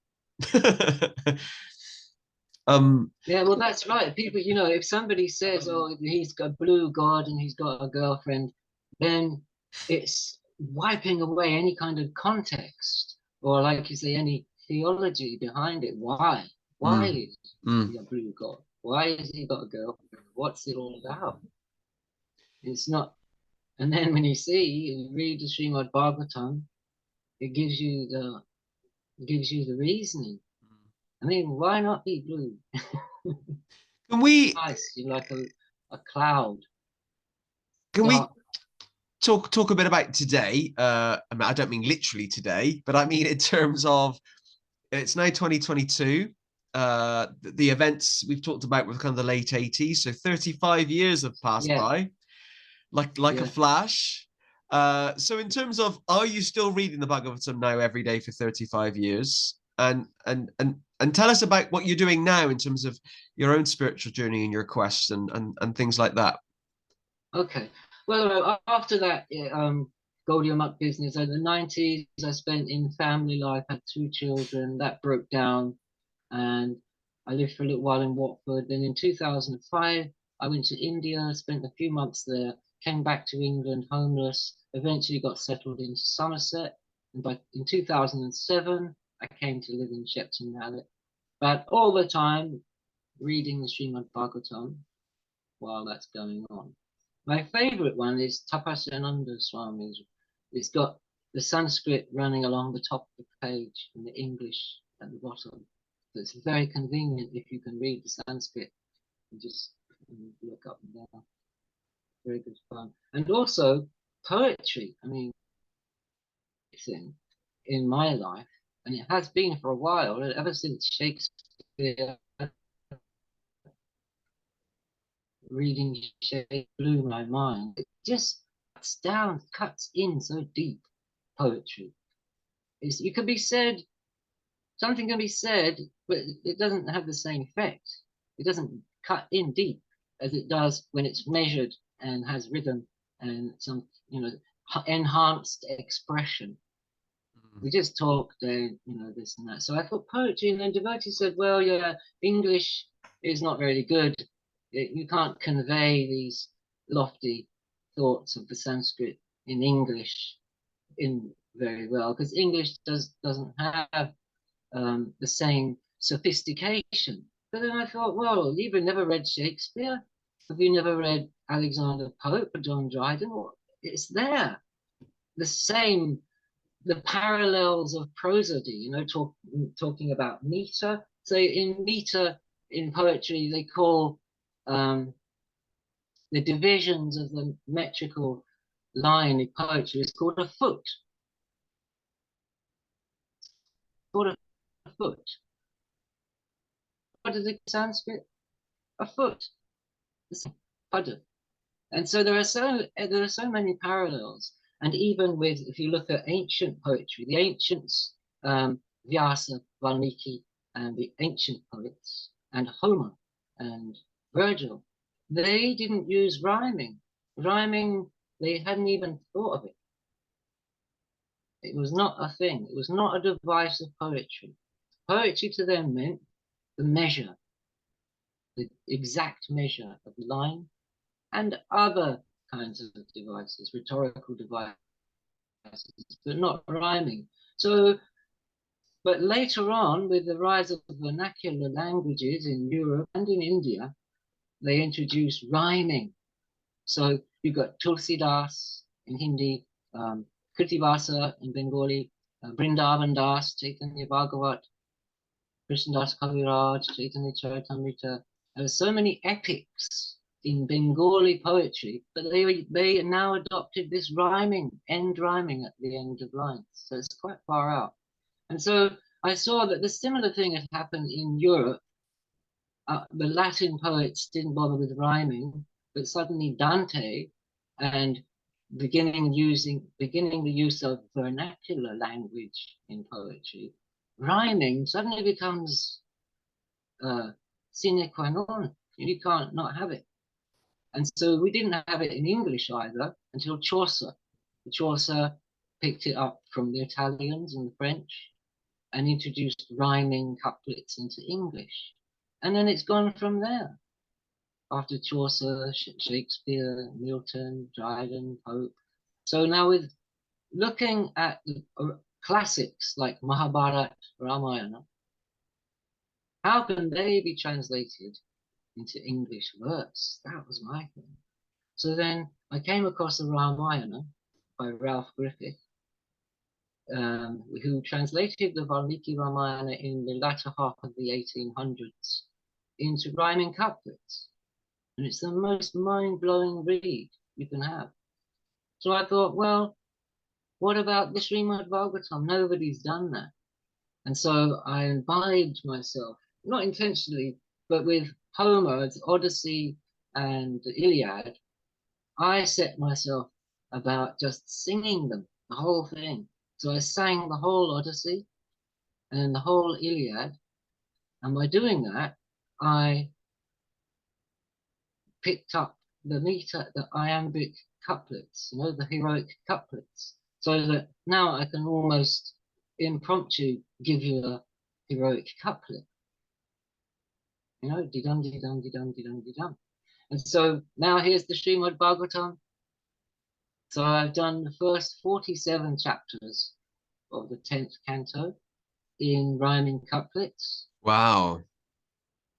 Yeah, well, that's right. People, if somebody says, oh, he's got a blue god and he's got a girlfriend, then it's wiping away any kind of context or, like you say, any theology behind it. Why? Why is he a blue god? Why has he got a girlfriend? What's it all about? It's not. And then when you read the Srimad Bhagavatam, it gives you the reasoning. I mean, why not be blue?
Can we
Nice, you're like a cloud.
Can we talk a bit about today? I don't mean literally today, but I mean in terms of it's now 2022. The events we've talked about were kind of the late 80s, so 35 years have passed by, like a flash. So in terms of, are you still reading the Bhagavatam now every day for 35 years? And tell us about what you're doing now in terms of your own spiritual journey and your quest and things like that.
Okay. Well, after that, Gaudiya Mission business, in the 90s, I spent in family life, had 2 children, that broke down, and I lived for a little while in Watford. Then in 2005, I went to India, spent a few months there, came back to England homeless, eventually got settled into Somerset, and in 2007, I came to live in Shepton Mallet. But all the time, reading the Srimad Bhagavatam while that's going on. My favorite one is Tapasyananda Swami's. It's got the Sanskrit running along the top of the page and the English at the bottom. So it's very convenient if you can read the Sanskrit and just look up and down. Very good fun. And also poetry. I mean, in my life, and it has been for a while, ever since Shakespeare, reading Shakespeare blew my mind. It just cuts in so deep, poetry. Something can be said, but it doesn't have the same effect. It doesn't cut in deep as it does when it's measured and has rhythm and some, enhanced expression. We just talk then, this and that. So I thought poetry, and then devotee said, well, yeah, English is not very good. You can't convey these lofty thoughts of the Sanskrit in English very well, because English doesn't have the same sophistication. But then I thought, well, you've never read Shakespeare? Have you never read Alexander Pope or John Dryden? Well, it's there. The parallels of prosody, talking about meter. So in meter, in poetry, they call the divisions of the metrical line in poetry is called a foot. Called a foot. What is it in Sanskrit? A foot. Pada. And so there are so many parallels. And even if you look at ancient poetry, the ancients, Vyasa, Valmiki, and the ancient poets, and Homer, and Virgil, they didn't use rhyming. Rhyming, they hadn't even thought of it. It was not a thing. It was not a device of poetry. Poetry to them meant the measure, the exact measure of line, and other kinds of devices, rhetorical devices, but not rhyming. So, but later on, with the rise of vernacular languages in Europe and in India, they introduced rhyming. So you've got Tulsidas in Hindi, Krittivasa in Bengali, Vrindavan Das, Chaitanya Bhagavat, Krishnadas Kaviraj, Chaitanya Charitamrita. There are so many epics in Bengali poetry, but they are now adopted adopted this rhyming, end rhyming at the end of lines. So it's quite far out. And so I saw that the similar thing had happened in Europe. The Latin poets didn't bother with rhyming, but suddenly Dante and beginning the use of vernacular language in poetry, rhyming suddenly becomes sine qua non. You can't not have it. And so we didn't have it in English either until Chaucer. Chaucer picked it up from the Italians and the French and introduced rhyming couplets into English. And then it's gone from there. After Chaucer, Shakespeare, Milton, Dryden, Pope. So now with looking at the classics like Mahabharata, Ramayana, how can they be translated into English verse? That was my thing. So then I came across the Ramayana by Ralph Griffith, who translated the Valmiki Ramayana in the latter half of the 1800s into rhyming couplets. And it's the most mind-blowing read you can have. So I thought, well, what about the Srimad Bhagavatam? Nobody's done that. And so I imbibed myself, not intentionally, but with Homer's Odyssey and the Iliad, I set myself about just singing them, the whole thing. So I sang the whole Odyssey and the whole Iliad. And by doing that, I picked up the meter, the iambic couplets, the heroic couplets, so that now I can almost impromptu give you a heroic couplet. Di-dum, di-dum, di-dum, di-dum, di-dum. And so now here's the Srimad Bhagavatam. So I've done the first 47 chapters of the 10th canto in rhyming couplets.
Wow.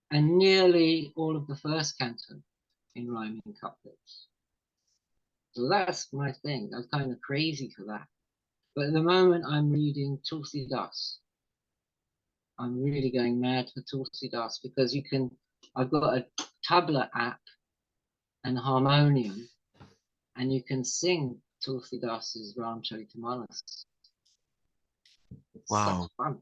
And nearly all of the first canto in rhyming couplets. So that's my thing. I'm kind of crazy for that. But at the moment I'm reading Tulsidas. I'm really going mad for Tulsidas because I've got a tabla app and a harmonium, and you can sing Tulsidas's Ramcharitamanas. It's
Wow.
such fun.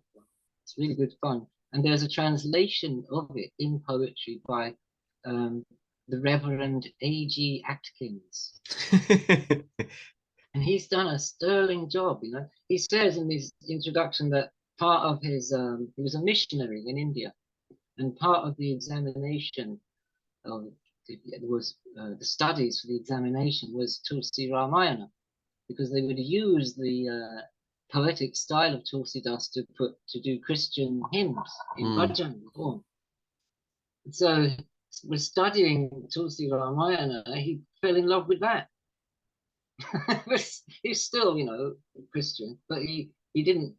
It's really good fun. And there's a translation of it in poetry by the Reverend A.G. Atkins. And he's done a sterling job, He says in his introduction that part of his, he was a missionary in India, and part of the examination the studies for the examination was Tulsi Ramayana, because they would use the poetic style of Tulsidas to do Christian hymns in bhajan form. So we're studying Tulsi Ramayana, he fell in love with that. He's still, Christian, but he didn't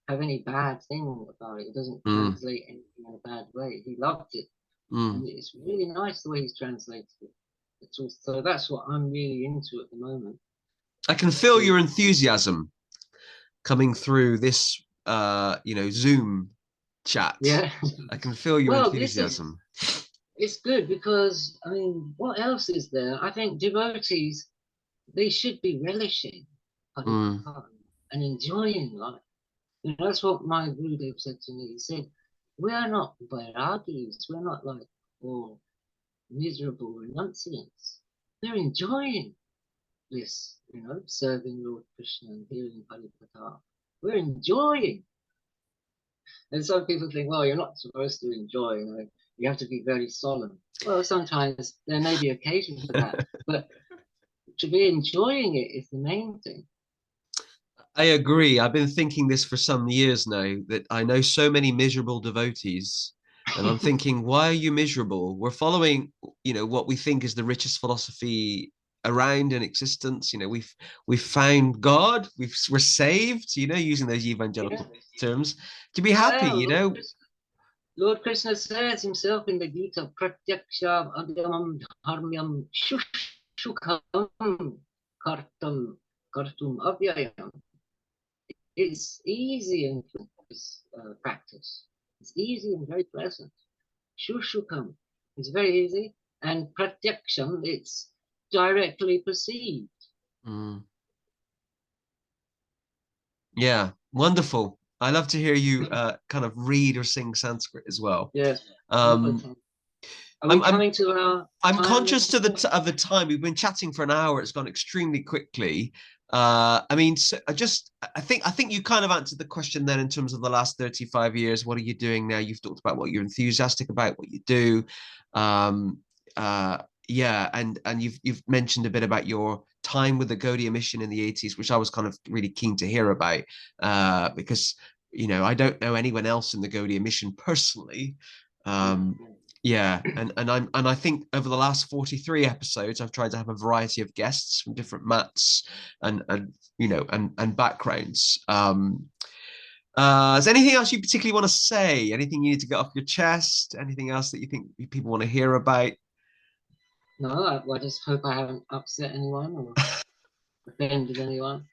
have any bad thing about it. He doesn't translate anything in a bad way. He loved it. And it's really nice the way he's translated it. So that's what I'm really into at the moment.
I can feel your enthusiasm coming through this, Zoom chat.
Yeah.
I can feel your enthusiasm.
It's good because, what else is there? I think devotees, they should be relishing and enjoying life. That's what my Gurudev said to me. He said, we are not vairagis. We're not like all miserable renunciants. They're enjoying this, serving Lord Krishna and hearing Harikatha. We're enjoying. And some people think, well, you're not supposed to enjoy, you have to be very solemn. Well, sometimes there may be occasion for that, but to be enjoying it is the main thing.
I agree. I've been thinking this for some years now, that I know so many miserable devotees, and I'm thinking, why are you miserable? We're following, what we think is the richest philosophy around in existence. We've found God, we're saved, using those evangelical terms, to be happy,
Lord Krishna says himself in the Gita, Pratyaksha Adhyamam Dharmyam Shushukam Kartum Avyayam. It's easy in practice. It's easy and very pleasant. Shushukam, it's very easy. And pratyaksham, it's directly perceived.
Mm. Yeah, wonderful. I love to hear you kind of read or sing Sanskrit as well.
Yes.
Um,
Are we
I'm
coming to our
I'm
time
conscious
limit?
of the time. We've been chatting for an hour. It's gone extremely quickly. I mean, so I think you kind of answered the question then in terms of the last 35 years. What are you doing now? You've talked about what you're enthusiastic about, what you do. Um, yeah, and you've mentioned a bit about your time with the Gaudiya Mission in the 80s, which I was kind of really keen to hear about, because I don't know anyone else in the Gaudiya Mission personally. Um, yeah, and I think over the last 43 episodes, I've tried to have a variety of guests from different mats and backgrounds. Is there anything else you particularly want to say? Anything you need to get off your chest? Anything else that you think people want to hear about?
No, I just hope I haven't upset anyone or offended anyone.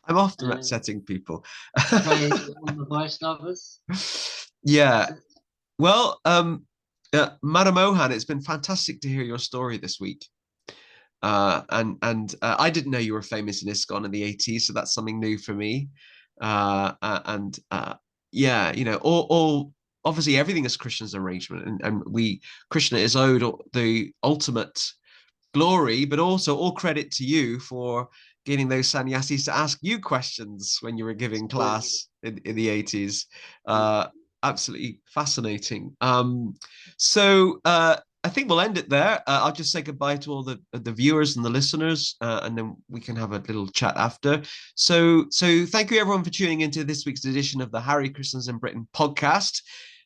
I'm often
And
upsetting people.
pray to all the Vaishnavas.
Yeah. Well, Madanmohan, it's been fantastic to hear your story this week. And I didn't know you were famous in ISKCON in the 80s, so that's something new for me. And yeah, all obviously everything is Krishna's arrangement, and Krishna is owed the ultimate glory, but also all credit to you for getting those sannyasis to ask you questions when you were giving class in the 80s. Absolutely fascinating. So I think we'll end it there. I'll just say goodbye to all the viewers and the listeners, and then we can have a little chat after. So thank you everyone for tuning into this week's edition of the Hare Krishnas in Britain podcast.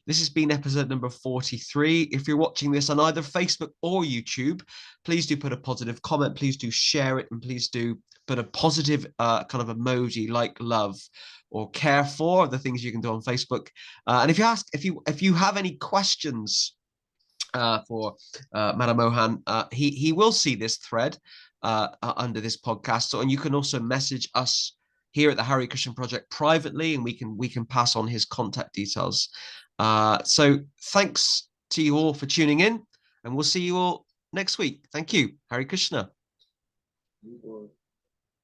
This has been episode number 43. If you're watching this on either Facebook or YouTube, please do put a positive comment. Please do share it, and please do put a positive kind of emoji like love or care for, the things you can do on Facebook. And if you have any questions for Madanmohan, he will see this thread under this podcast. So, and you can also message us here at the Hare Krishna Project privately, and we can pass on his contact details. So thanks to you all for tuning in, and we'll see you all next week. Thank you. Hare Krishna.